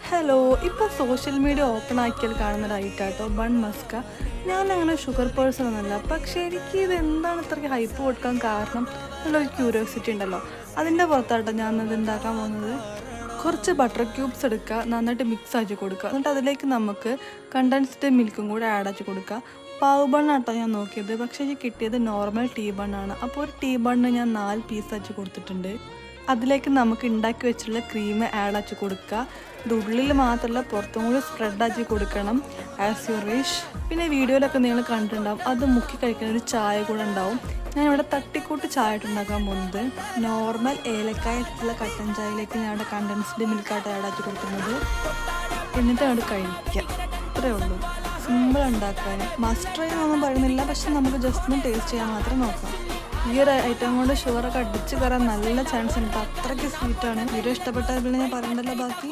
Hello, ഇപ്പോൾ social media open ആക്കിയാൽ കാണുന്ന ഒരു ഐറ്റാട്ടോ ബൺ മസ്ക. ഞാൻ അങ്ങനെ ഷുഗർ പേഴ്സൺ ഒന്നുമല്ല, പക്ഷേ എനിക്ക് ഇത് എന്താണ് ഇത്രയ്ക്ക് ഹൈപ്പ് കൊടുക്കാൻ കാരണം എന്നുള്ളൊരു ക്യൂരിയോസിറ്റി ഉണ്ടല്ലോ. അതിൻ്റെ പുറത്താട്ടോ ഞാൻ ഇത് ഉണ്ടാക്കാൻ പോകുന്നത്. കുറച്ച് ബട്ടർ ക്യൂബ്സ് എടുക്കുക, നന്നായിട്ട് മിക്സ് ആക്കി കൊടുക്കുക. എന്നിട്ട് അതിലേക്ക് നമുക്ക് കണ്ടൻസ്ഡ് മിൽക്കും കൂടെ ആഡ് ആക്കി കൊടുക്കുക. പാവ് ബണ്ണാട്ടോ ഞാൻ നോക്കിയത്, പക്ഷേ എനിക്ക് കിട്ടിയത് നോർമൽ ടീ ബണ്ണാണ്. അപ്പോൾ ഒരു ടീ ബണ്ണ് ഞാൻ 4 പീസ് ആക്കി കൊടുത്തിട്ടുണ്ട്. അതിലേക്ക് നമുക്ക് ഉണ്ടാക്കി വെച്ചിട്ടുള്ള ക്രീം ആഡ് ആക്കി കൊടുക്കുക. ഇത് ഉള്ളിൽ മാത്രമല്ല പുറത്തും കൂടി സ്പ്രെഡാക്കി കൊടുക്കണം, ആസ് യു വിഷ്. പിന്നെ വീഡിയോയിലൊക്കെ നിങ്ങൾ കണ്ടിട്ടുണ്ടാവും, അത് മുക്കി കഴിക്കുന്ന ഒരു ചായ കൂടെ ഉണ്ടാവും. ഞാനിവിടെ തട്ടിക്കൂട്ട് ചായ ഉണ്ടാക്കാൻ പോകുന്നത്. നോർമൽ ഏലക്കായിട്ടുള്ള കട്ടൻ ചായയിലേക്ക് ഞാൻ ഇവിടെ കണ്ടൻസ്ഡ് മിൽക്കായിട്ട് ആഡ് ആക്കി കൊടുക്കുന്നത്. എന്നിട്ട് അങ്ങോട്ട് കഴിക്കുക. അത്രേ ഉള്ളൂ, സിമ്പിൾ ഉണ്ടാക്കാൻ. മസ്റ്റ് ട്രൈ എന്നൊന്നും പറയുന്നില്ല, പക്ഷെ നമുക്ക് ജസ്റ്റ് ഒന്ന് ടേസ്റ്റ് ചെയ്യാൻ മാത്രം നോക്കാം. ഈ ഒരു ഐറ്റം കൊണ്ട് ഷുഗറൊക്കെ അടിച്ച് കയറാൻ നല്ല ചാൻസ് ഉണ്ട്. അത്രയ്ക്ക് സ്വീറ്റാണ്. വീഡിയോ ഇഷ്ടപ്പെട്ടാൽ പിന്നെ ഞാൻ പറയണ്ടല്ലോ ബാക്കി.